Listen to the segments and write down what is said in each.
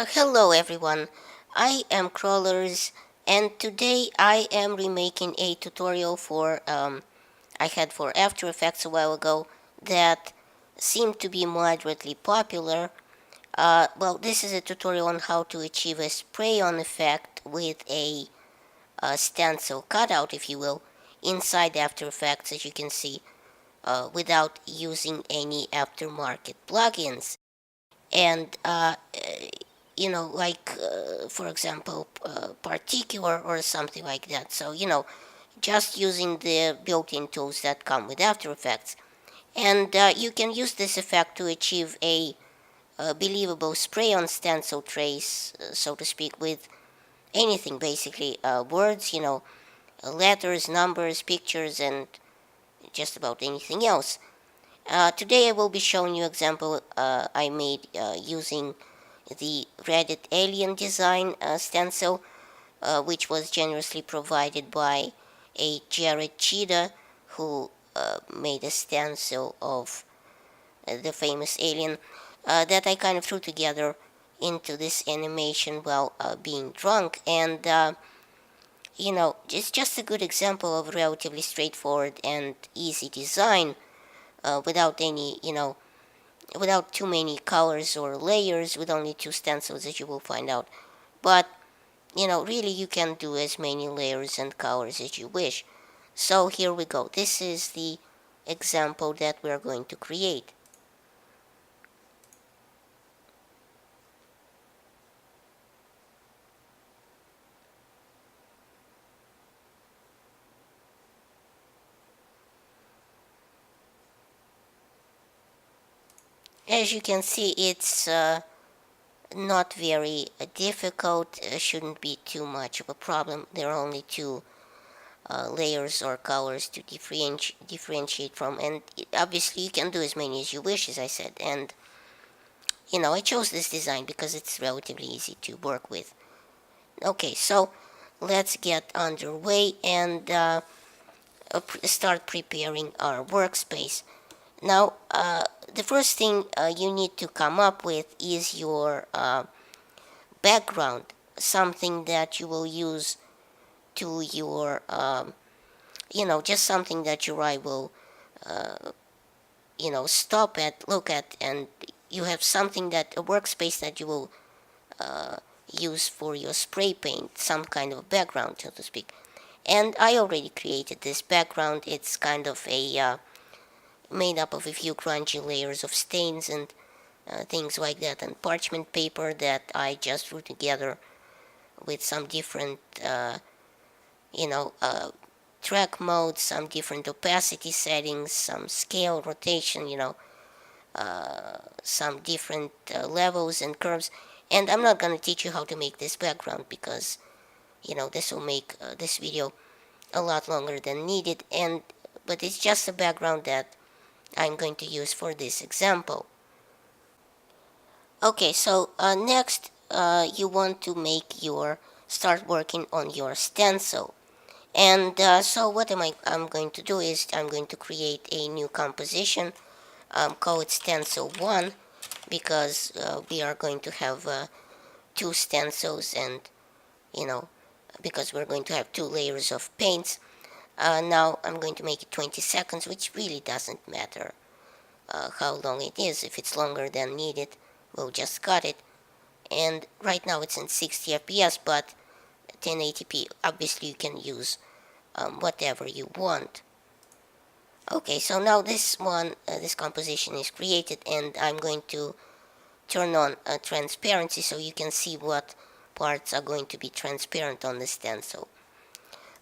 Hello everyone, I am Crawlers and today I am remaking a tutorial I had for After Effects a while ago that seemed to be moderately popular. This is a tutorial on how to achieve a spray-on effect with a stencil cutout, if you will, inside After Effects, as you can see, without using any aftermarket plugins. And for example, particular or something like that. So just using the built-in tools that come with After Effects, and you can use this effect to achieve a believable spray-on stencil trace, so to speak, with anything basically, words, letters, numbers, pictures, and just about anything else. Today I will be showing you example I made using the Reddit alien design stencil, which was generously provided by a Jared Cheetah, who made a stencil of the famous alien that I kind of threw together into this animation while being drunk. And it's just a good example of relatively straightforward and easy design without without too many colors or layers, with only two stencils, as you will find out. But really you can do as many layers and colors as you wish. So here we go. This is the example that we are going to create. As you can see, it's not very difficult, shouldn't be too much of a problem. There are only two layers or colors to differentiate from, and obviously you can do as many as you wish, as I said. And I chose this design because it's relatively easy to work with. Okay, so let's get underway and start preparing our workspace. Now, the first thing you need to come up with is your background, something that you will use to your, just something that your eye will, stop at, look at, and you have something that, a workspace that you will use for your spray paint, some kind of background, so to speak. And I already created this background. It's kind of made up of a few crunchy layers of stains and things like that, and parchment paper that I just threw together with some different, track modes, some different opacity settings, some scale, rotation, some different levels and curves. And I'm not going to teach you how to make this background because, this will make this video a lot longer than needed. But it's just a background that I'm going to use for this example. Okay, so next you want to start working on your stencil. And so what I'm going to do is I'm going to create a new composition, call it stencil 1, because we are going to have two stencils, and because we're going to have two layers of paints. Now I'm going to make it 20 seconds, which really doesn't matter how long it is. If it's longer than needed, we'll just cut it. And right now it's in 60 FPS, but 1080p, obviously you can use whatever you want. Okay, so now this composition is created, and I'm going to turn on transparency so you can see what parts are going to be transparent on the stencil.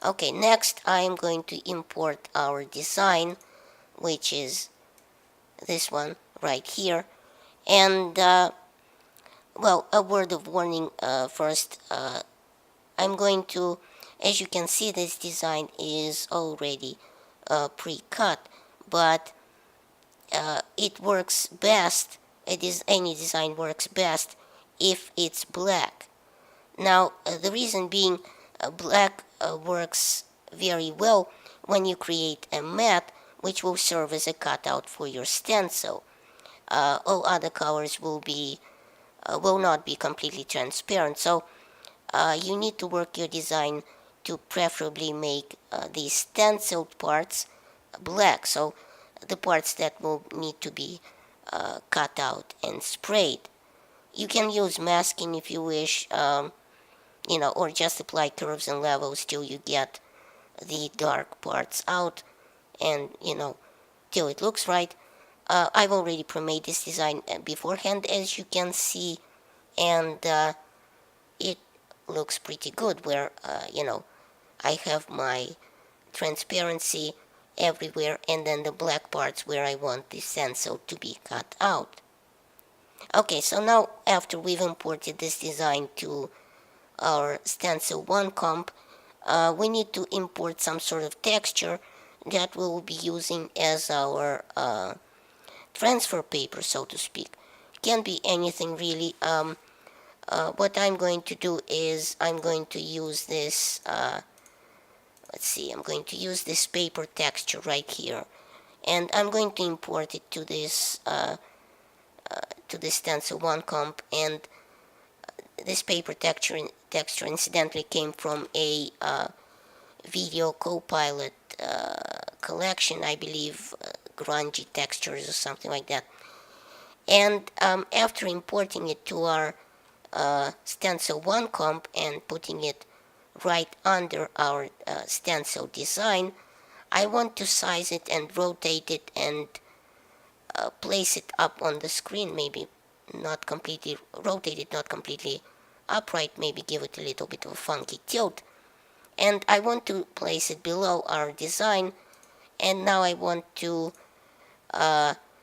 Okay, next I'm going to import our design, which is this one right here. And a word of warning first. I'm going to, as you can see, this design is already pre-cut, but it works best, any design works best if it's black. Now, the reason being, black works very well when you create a matte, which will serve as a cutout for your stencil. All other colors will be will not be completely transparent. So you need to work your design to preferably make the stenciled parts black, so the parts that will need to be cut out and sprayed. You can use masking if you wish, or just apply curves and levels till you get the dark parts out, and till it looks right. I've already pre-made this design beforehand, as you can see, and it looks pretty good where I have my transparency everywhere, and then the black parts where I want the stencil to be cut out. Okay, so now after we've imported this design to our stencil 1 comp, we need to import some sort of texture that we'll be using as our transfer paper, so to speak. Can be anything really. What I'm going to do is I'm going to use this, I'm going to use this paper texture right here, and I'm going to import it to this stencil 1 comp, and this paper texture incidentally came from a video Copilot collection, I believe, grungy textures or something like that. And after importing it to our stencil 1 comp and putting it right under our stencil design, I want to size it and rotate it and place it up on the screen, maybe not completely rotated, not completely upright, maybe give it a little bit of a funky tilt. And I want to place it below our design, and now I want to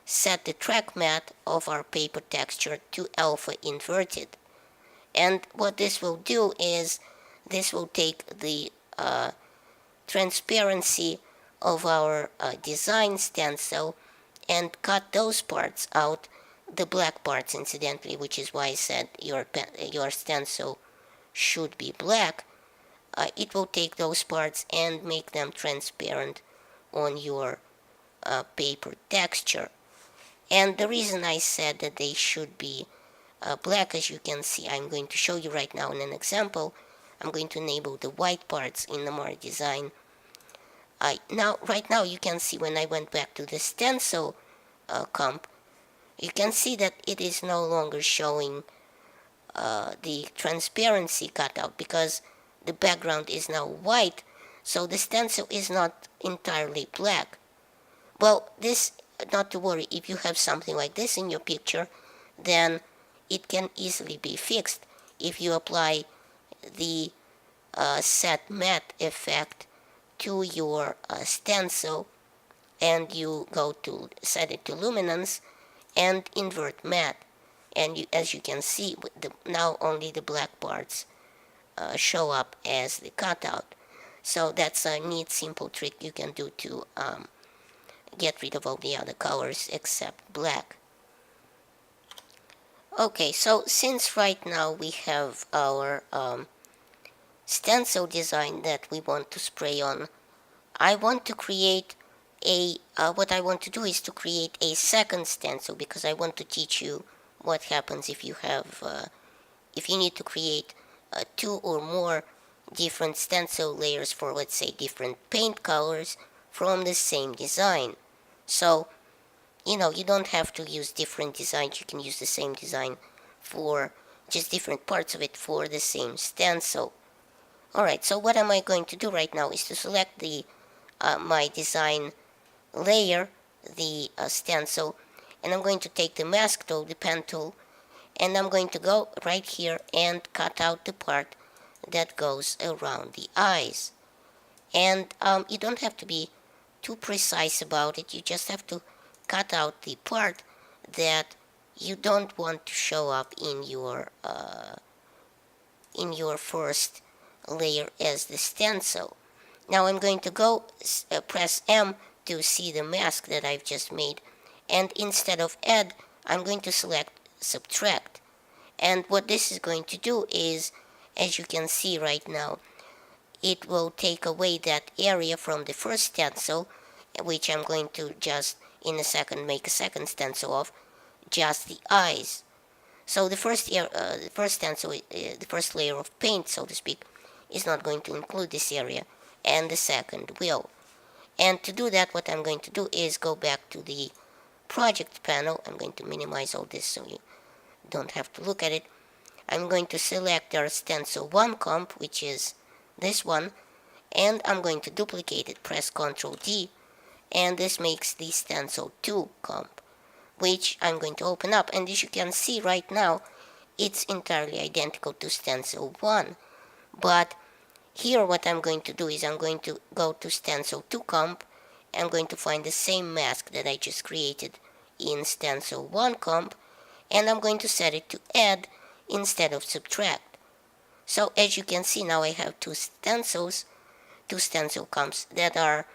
set the track matte of our paper texture to alpha inverted. And what this will do is this will take the transparency of our design stencil and cut those parts out, the black parts incidentally, which is why I said your stencil should be black. It will take those parts and make them transparent on your paper texture. And the reason I said that they should be black, as you can see, I'm going to show you right now in an example. I'm going to enable the white parts in the Mara design. Right now you can see when I went back to the stencil comp, you can see that it is no longer showing the transparency cutout because the background is now white, so the stencil is not entirely black. Well, this, not to worry, if you have something like this in your picture, then it can easily be fixed if you apply the set matte effect to your stencil, and you go to set it to luminance and invert matte, and as you can see, now only the black parts show up as the cutout. So that's a neat, simple trick you can do to get rid of all the other colors except black. Okay, so since right now we have our stencil design that we want to spray on, I want to create what I want to do is to create a second stencil, because I want to teach you what happens if you have, if you need to create 2 or more different stencil layers for, let's say, different paint colors from the same design. So, you don't have to use different designs. You can use the same design for just different parts of it for the same stencil. Alright, so what am I going to do right now is to select the my design layer, the stencil, and I'm going to take the mask tool, the pen tool, and I'm going to go right here and cut out the part that goes around the eyes. And you don't have to be too precise about it. You just have to cut out the part that you don't want to show up in your first layer as the stencil. Now I'm going to go press M to see the mask that I've just made, and instead of add, I'm going to select subtract. And what this is going to do is, as you can see right now, it will take away that area from the first stencil, which I'm going to just in a second make a second stencil of, just the eyes. So the first stencil, the first layer of paint, so to speak, is not going to include this area, and the second will. And to do that, what I'm going to do is go back to the project panel. I'm going to minimize all this so you don't have to look at it. I'm going to select our stencil 1 comp, which is this one, and I'm going to duplicate it, press Ctrl D, and this makes the stencil 2 comp, which I'm going to open up. And as you can see right now, it's entirely identical to stencil 1. But here what I'm going to do is I'm going to go to stencil 2 comp. I'm going to find the same mask that I just created in stencil 1 comp, and I'm going to set it to add instead of subtract. So as you can see, now I have two stencil comps that are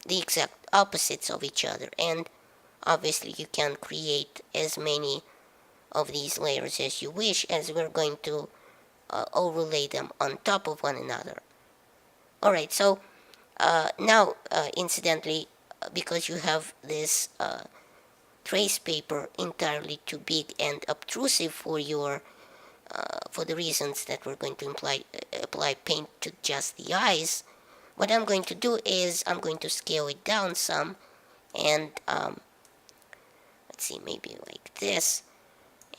the exact opposites of each other, and obviously you can create as many of these layers as you wish, as we're going to overlay them on top of one another. Alright, so now incidentally, because you have this trace paper entirely too big and obtrusive for your for the reasons that we're going to apply paint to just the eyes, what I'm going to do is I'm going to scale it down some, and let's see, maybe like this,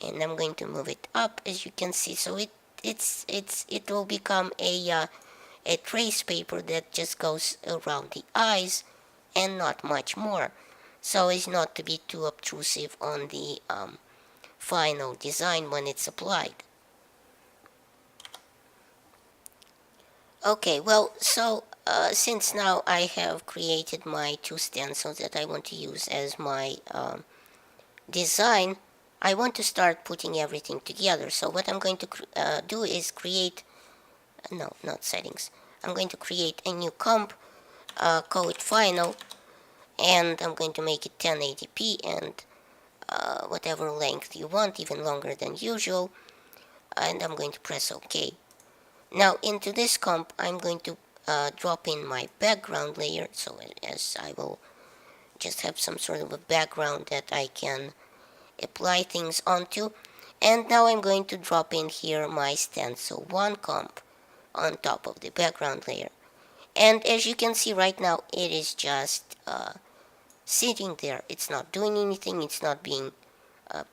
and I'm going to move it up, as you can see, so it will become a trace paper that just goes around the eyes and not much more, so as not to be too obtrusive on the final design when it's applied. Okay, well, so since now I have created my two stencils that I want to use as my design, I want to start putting everything together. So what I'm going to do is create, no, not settings. I'm going to create a new comp, call it final, and I'm going to make it 1080p and whatever length you want, even longer than usual, and I'm going to press OK. Now into this comp, I'm going to drop in my background layer, so as I will just have some sort of a background that I can apply things onto. And now I'm going to drop in here my stencil 1 comp on top of the background layer. And as you can see right now, it is just sitting there. It's not doing anything, it's not being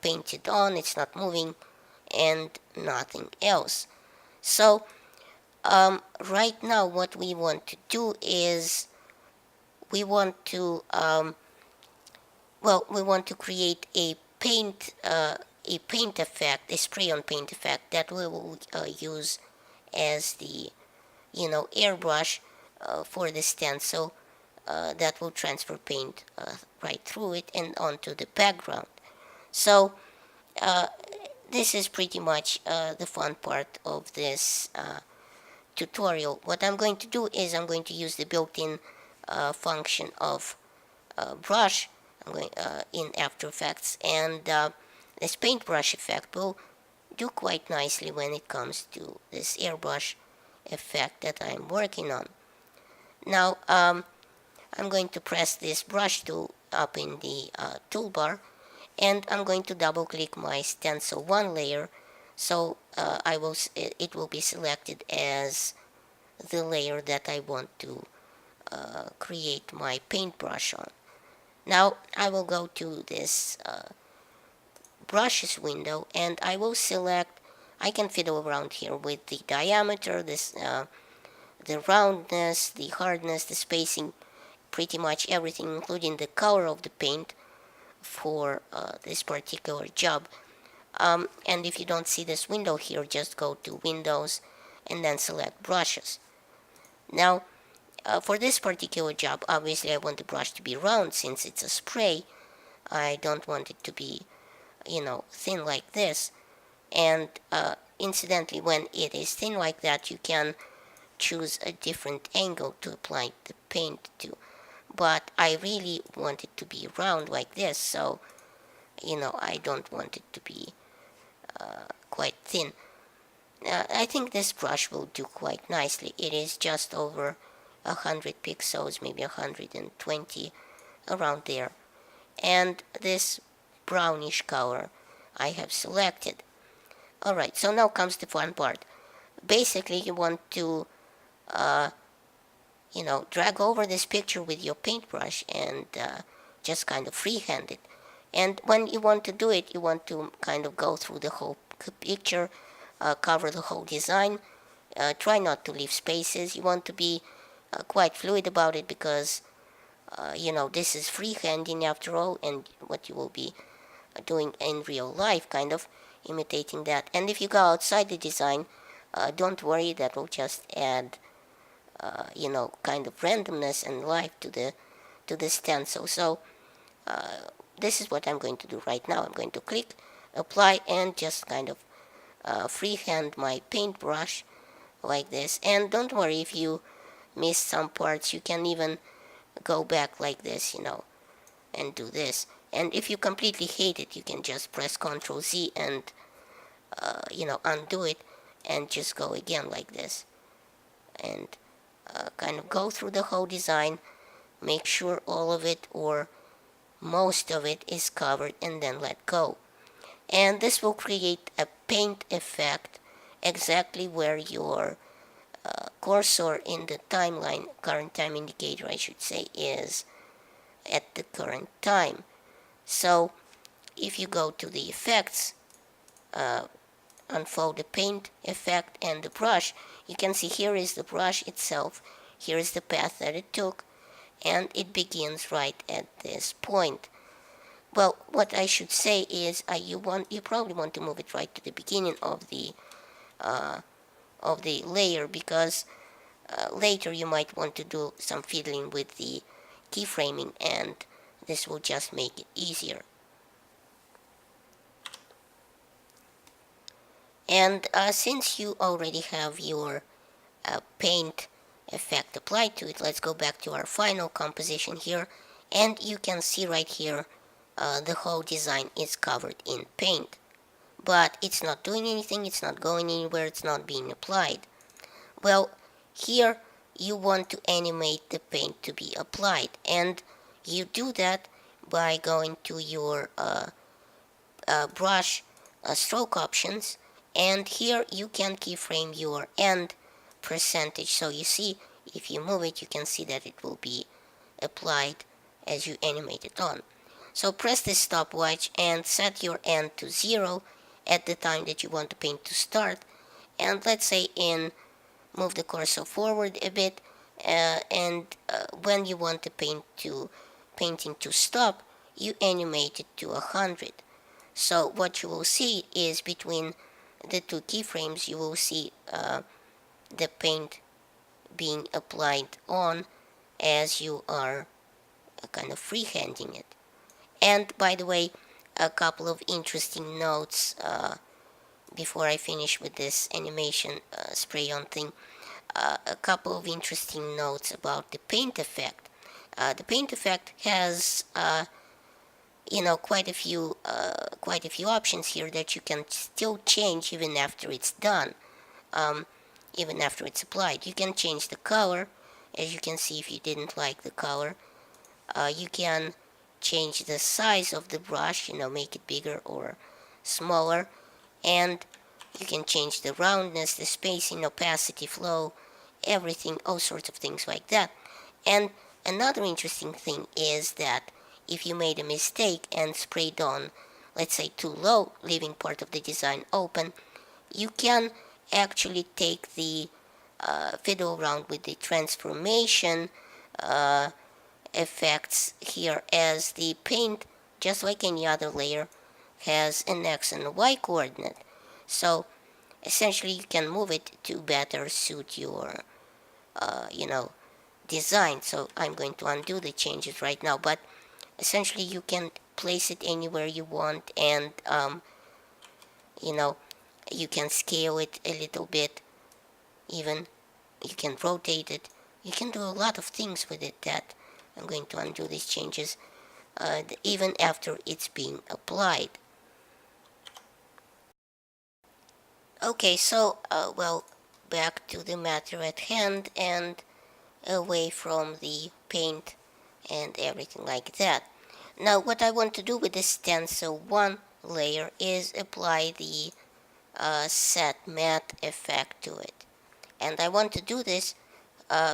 painted on, it's not moving, and nothing else. So right now what we want to do is we want to create a paint effect, a spray on paint effect that we will use as the airbrush for the stencil that will transfer paint right through it and onto the background. So this is pretty much the fun part of this tutorial. What I'm going to do is I'm going to use the built-in function of brush in After Effects, and this paintbrush effect will do quite nicely when it comes to this airbrush effect that I'm working on. Now I'm going to press this brush tool up in the toolbar, and I'm going to double click my stencil 1 layer, so it will be selected as the layer that I want to create my paintbrush on. Now I will go to this brushes window, and I will select, I can fiddle around here with the diameter, the roundness, the hardness, the spacing, pretty much everything, including the color of the paint for this particular job. And if you don't see this window here, just go to Windows and then select Brushes. Now for this particular job, obviously I want the brush to be round since it's a spray. I don't want it to be, thin like this. And incidentally, when it is thin like that, you can choose a different angle to apply the paint to. But I really want it to be round like this, so I don't want it to be quite thin. I think this brush will do quite nicely. It is just over 100 pixels, maybe 120, around there. And this brownish color I have selected. Alright, so now comes the fun part. Basically, you want to drag over this picture with your paintbrush and just kind of freehand it. And when you want to do it, you want to kind of go through the whole picture, cover the whole design, try not to leave spaces. You want to be quite fluid about it because, this is freehanding after all, and what you will be doing in real life, kind of imitating that. And if you go outside the design, don't worry, that will just add kind of randomness and life to the stencil. So this is what I'm going to do right now. I'm going to click apply and just kind of freehand my paintbrush like this. And don't worry if you miss some parts, you can even go back like this, and do this. And if you completely hate it, you can just press Ctrl Z and undo it and just go again like this. And kind of go through the whole design, make sure all of it or most of it is covered, and then let go. And this will create a paint effect exactly where your cursor in the timeline, current time indicator I should say, is at the current time. So if you go to the effects, unfold the paint effect and the brush, you can see here is the brush itself, here is the path that it took, and it begins right at this point. Well, what I should say is you probably want to move it right to the beginning of the layer, because later you might want to do some fiddling with the keyframing, and this will just make it easier. And since you already have your paint effect applied to it, let's go back to our final composition here, and you can see right here the whole design is covered in paint, but it's not doing anything, it's not going anywhere, it's not being applied. Well, here you want to animate the paint to be applied, and you do that by going to your brush stroke options, and here you can keyframe your end percentage. So you see, if you move it, you can see that it will be applied as you animate it on. So press this stopwatch and set your end to 0 at the time that you want the paint to start. And let's say move the cursor forward a bit, and when you want the painting to stop, you animate it to 100. So what you will see is between the two keyframes, you will see the paint being applied on as you are kind of freehanding it. And by the way, a couple of interesting notes before I finish with this animation spray on thing. A couple of interesting notes about the paint effect. The paint effect has quite a few options here that you can still change even after it's done, even after it's applied. You can change the color, as you can see if you didn't like the color. You can change the size of the brush, make it bigger or smaller, and you can change the roundness, the spacing, opacity, flow, everything, all sorts of things like that. And another interesting thing is that if you made a mistake and sprayed on, let's say, too low, leaving part of the design open, you can actually take the fiddle around with the transformation effects here, as the paint, just like any other layer, has an X and a Y coordinate. So essentially you can move it to better suit your design. So I'm going to undo the changes right now, but essentially you can place it anywhere you want, and you can scale it a little bit, even you can rotate it, you can do a lot of things with it. That I'm going to undo these changes even after it's being applied. Okay, so well, back to the matter at hand and away from the paint and everything like that. Now what I want to do with this stencil 1 layer is apply the set matte effect to it. And I want to do this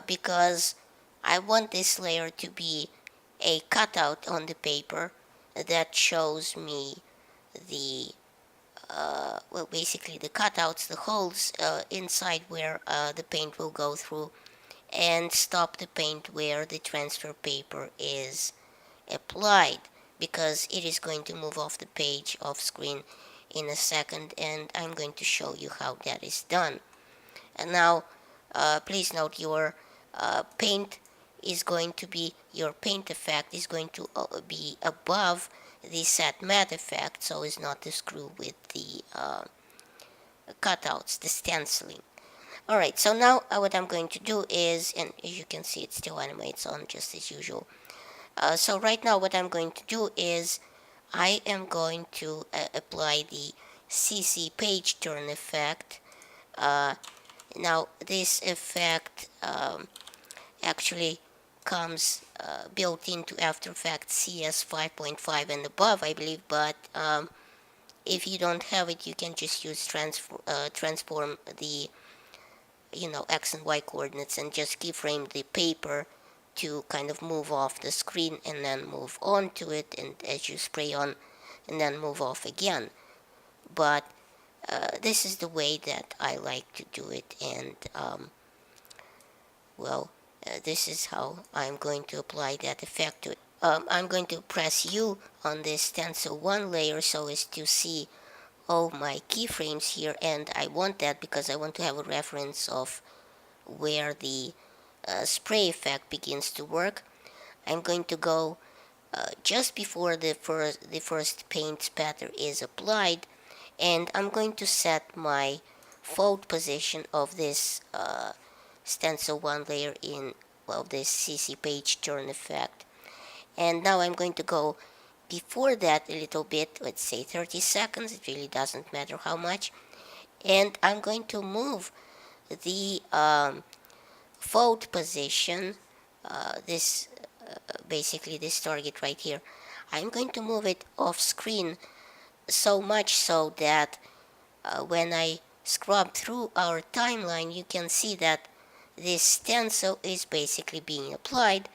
because I want this layer to be a cutout on the paper that shows me the well, basically the cutouts, the holes inside where the paint will go through, and stop the paint where the transfer paper is applied, because it is going to move off the page off screen in a second, and I'm going to show you how that is done. And now please note your paint is going to be, your paint effect is going to be above the set matte effect, so as not to screw with the cutouts, the stenciling. Alright, so now what I'm going to do is, and as you can see it still animates on just as usual. So right now what I'm going to do is I am going to apply the CC page turn effect. Now this effect actually comes built into After Effects CS 5.5 and above, I believe, but if you don't have it, you can just use transform the X and Y coordinates and just keyframe the paper to kind of move off the screen and then move on to it, and as you spray on and then move off again. But this is the way that I like to do it, and well, this is how I'm going to apply that effect to it. I'm going to press U on this stencil 1 layer so as to see all my keyframes here, and I want that because I want to have a reference of where the spray effect begins to work. I'm going to go just before the first paint spatter is applied, and I'm going to set my fold position of this stencil 1 layer in, well, this CC page turn effect. And now I'm going to go before that a little bit, let's say 30 seconds, it really doesn't matter how much, and I'm going to move the fold position, this basically this target right here, I'm going to move it off screen so much so that when I scrub through our timeline, you can see that this stencil is basically being applied,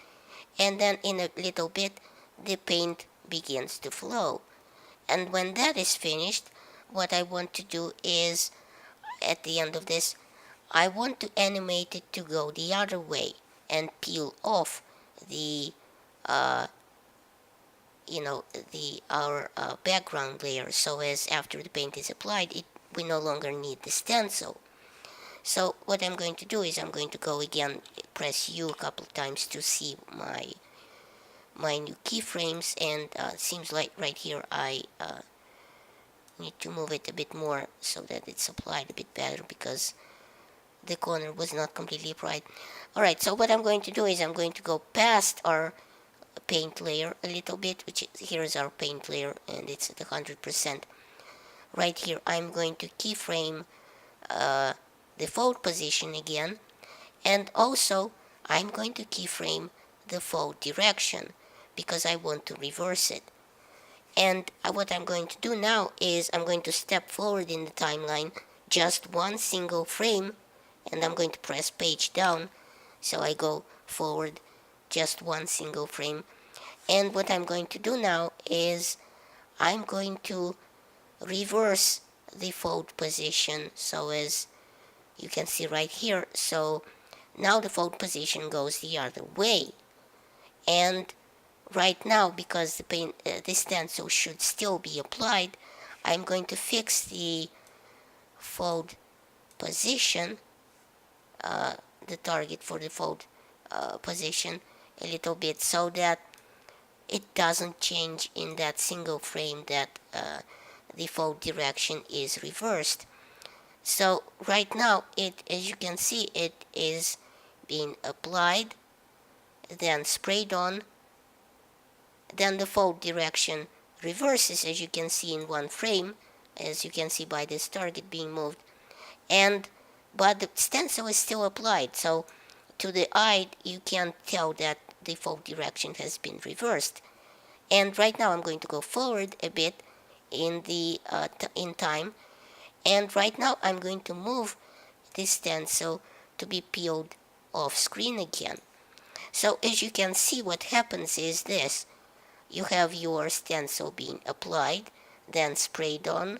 and then in a little bit the paint begins to flow. And when that is finished, what I want to do is, at the end of this, I want to animate it to go the other way and peel off the our background layer, so as after the paint is applied, we no longer need the stencil. So what I'm going to do is I'm going to go again, press U a couple of times to see my new keyframes, and it seems like right here I need to move it a bit more so that it's applied a bit better, because the corner was not completely applied. Alright, so what I'm going to do is I'm going to go past our paint layer a little bit, which here is our paint layer and it's at 100%. Right here I'm going to keyframe the fold position again, and also I'm going to keyframe the fold direction because I want to reverse it. And what I'm going to do now is I'm going to step forward in the timeline just one single frame, and I'm going to press page down so I go forward just one single frame. And what I'm going to do now is I'm going to reverse the fold position, so as you can see right here. So now the fold position goes the other way, and right now, because the paint, this stencil should still be applied, I'm going to fix the fold position, the target for the fold position, a little bit so that it doesn't change in that single frame that the fold direction is reversed. So right now, as you can see, it is being applied, then sprayed on, then the fold direction reverses, as you can see in one frame, as you can see by this target being moved, but the stencil is still applied, so to the eye you can't tell that the fold direction has been reversed. And right now I'm going to go forward a bit in time, And right now I'm going to move this stencil to be peeled off screen again. So as you can see, what happens is this. You have your stencil being applied, then sprayed on,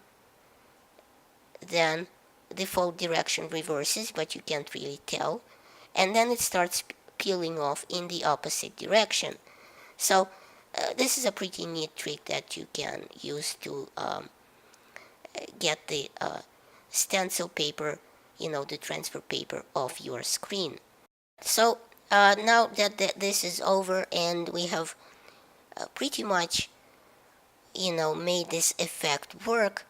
then the fold direction reverses, but you can't really tell, and then it starts peeling off in the opposite direction. So this is a pretty neat trick that you can use to get the stencil paper, the transfer paper off your screen. So now that this is over and we have pretty much, made this effect work,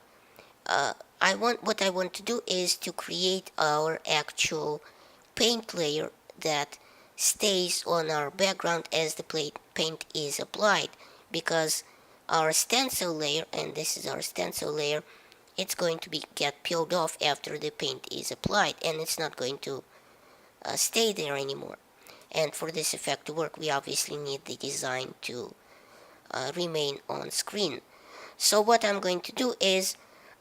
what I want to do is to create our actual paint layer that stays on our background as the paint is applied, because our stencil layer, and this is our stencil layer, it's going to get peeled off after the paint is applied, and it's not going to stay there anymore. And for this effect to work, we obviously need the design to remain on screen. So what I'm going to do is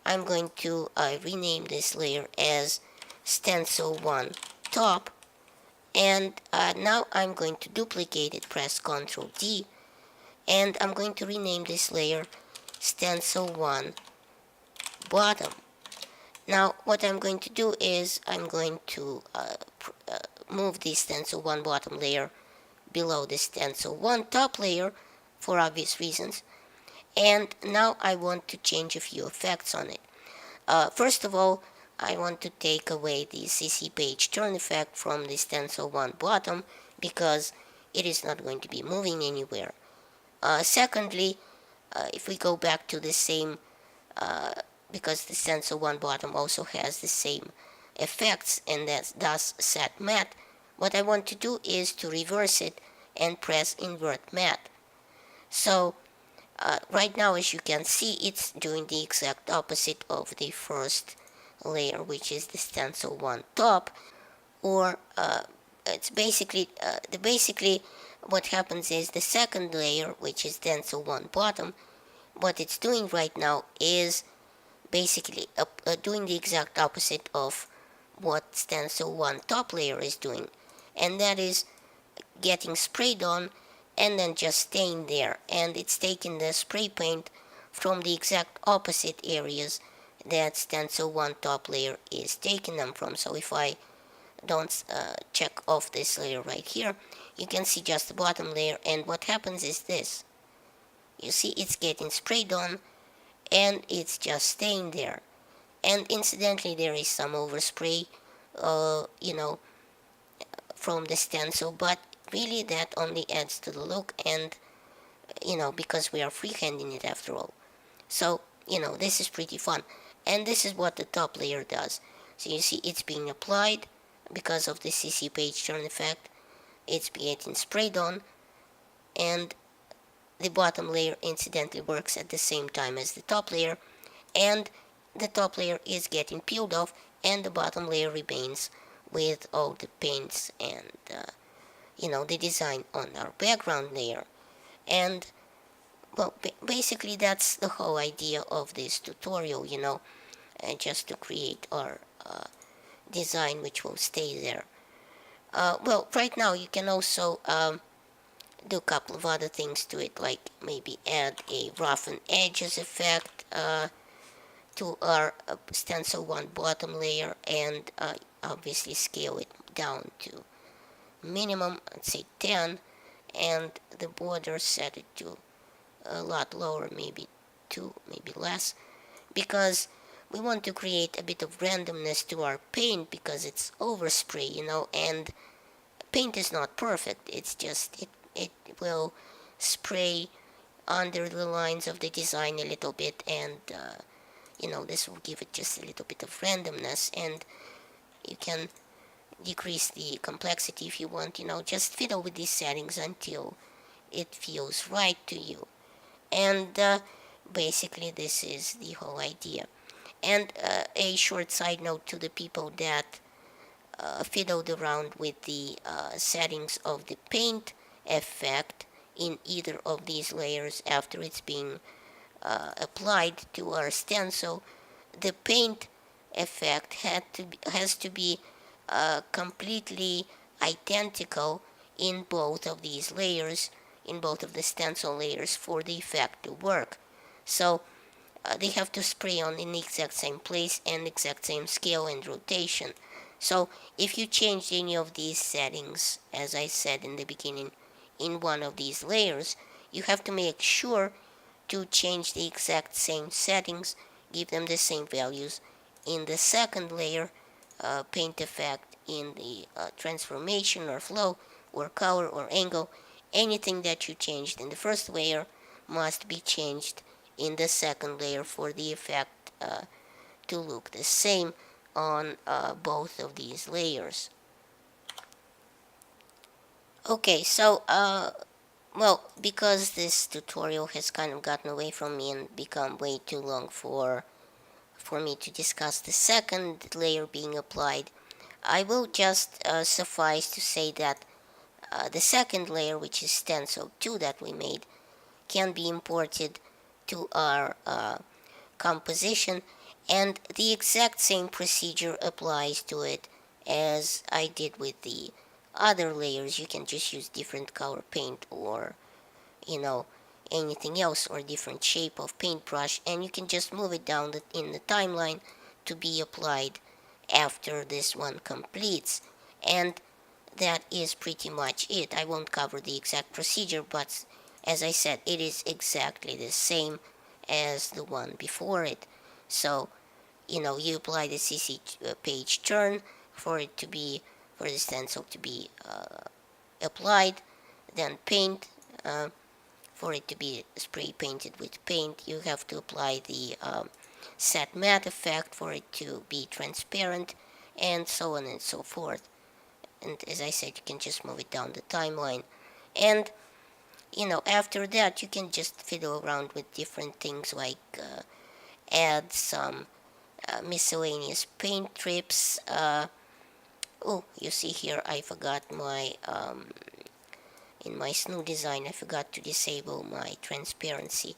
I'm going to rename this layer as Stencil 1 Top, and now I'm going to duplicate it, press Ctrl D, and I'm going to rename this layer Stencil 1 Bottom. Now what I'm going to do is I'm going to move the Stencil 1 Bottom layer below the Stencil 1 Top layer for obvious reasons. And now I want to change a few effects on it. First of all, I want to take away the CC page turn effect from the Stencil 1 Bottom, because it is not going to be moving anywhere. Secondly, if we go back to the same, because the Stencil 1 Bottom also has the same effects and that's thus set matte, what I want to do is to reverse it and press invert matte. So right now, as you can see, it's doing the exact opposite of the first layer, which is the Stencil 1 Top, or it's basically what happens is the second layer, which is Stencil 1 Bottom, what it's doing right now is basically doing the exact opposite of what Stencil 1 Top layer is doing, and that is getting sprayed on and then just staying there, and it's taking the spray paint from the exact opposite areas that Stencil 1 Top layer is taking them from. So if I don't check off this layer right here, you can see just the bottom layer, and what happens is this. You see it's getting sprayed on and it's just staying there. And incidentally, there is some overspray, from the stencil, but really that only adds to the look, and because we are freehanding it after all. So this is pretty fun, and this is what the top layer does. So you see it's being applied because of the CC page turn effect. It's getting sprayed on, and the bottom layer incidentally works at the same time as the top layer, and the top layer is getting peeled off, and the bottom layer remains with all the paints and the design on our background layer. And well, basically that's the whole idea of this tutorial, just to create our design which will stay there. Well, right now you can also do a couple of other things to it, like maybe add a roughen edges effect to our Stencil 1 Bottom layer, and obviously scale it down to minimum, let's say 10, and the border set it to a lot lower, maybe 2, maybe less, because we want to create a bit of randomness to our paint, because it's overspray, and paint is not perfect. It's just it will spray under the lines of the design a little bit, and this will give it just a little bit of randomness, and you can decrease the complexity if you want, just fiddle with these settings until it feels right to you. And basically this is the whole idea. And a short side note to the people that fiddled around with the settings of the paint effect in either of these layers after it's being applied to our stencil. The paint effect has to be completely identical in both of these layers, in both of the stencil layers, for the effect to work. So they have to spray on in the exact same place and exact same scale and rotation. So if you change any of these settings, as I said in the beginning, in one of these layers, you have to make sure to change the exact same settings, give them the same values in the second layer, paint effect, in the transformation or flow or color or angle. Anything that you changed in the first layer must be changed in the second layer for the effect to look the same on both of these layers. Okay, so well, because this tutorial has kind of gotten away from me and become way too long for me to discuss the second layer being applied, I will just suffice to say that the second layer, which is stencil 2 that we made, can be imported to our composition, and the exact same procedure applies to it as I did with the other layers. You can just use different color paint, or you know, anything else, or different shape of paintbrush, and you can just move it down in the timeline to be applied after this one completes. And that is pretty much it. I won't cover the exact procedure, but as I said, it is exactly the same as the one before it. So, you apply the CC page turn for it to be, for the stencil to be applied, then paint, for it to be spray painted with paint. You have to apply the set matte effect for it to be transparent, and so on and so forth. And as I said, you can just move it down the timeline. And after that, you can just fiddle around with different things, like add some miscellaneous paint trips. Oh, you see here, I forgot my in my SNU design, I forgot to disable my transparency,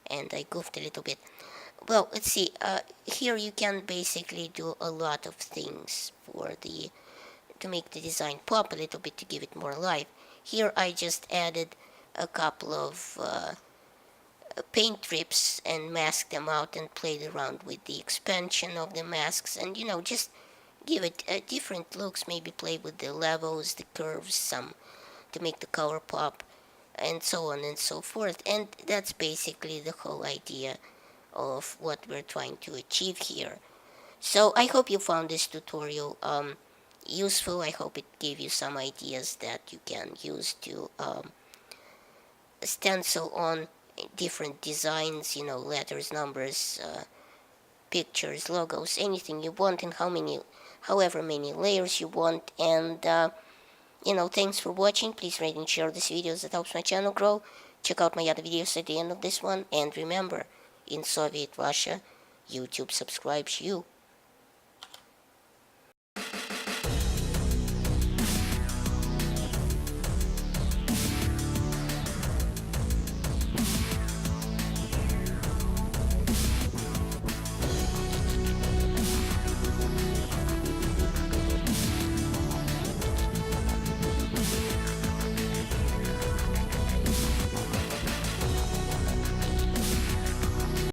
and I goofed a little bit. Well, let's see. Here you can basically do a lot of things to make the design pop a little bit, to give it more life. Here I just added a couple of paint strips and masked them out and played around with the expansion of the masks, and just give it different looks. Maybe play with the levels, the curves, some to make the color pop, and so on and so forth. And that's basically the whole idea of what we're trying to achieve here. So I hope you found this tutorial useful. I hope it gave you some ideas that you can use to stencil on different designs, letters, numbers, pictures, logos, anything you want, and however many layers you want. And thanks for watching. Please rate and share these videos. That helps my channel grow. Check out my other videos at the end of this one. And remember, in Soviet Russia, YouTube subscribes you.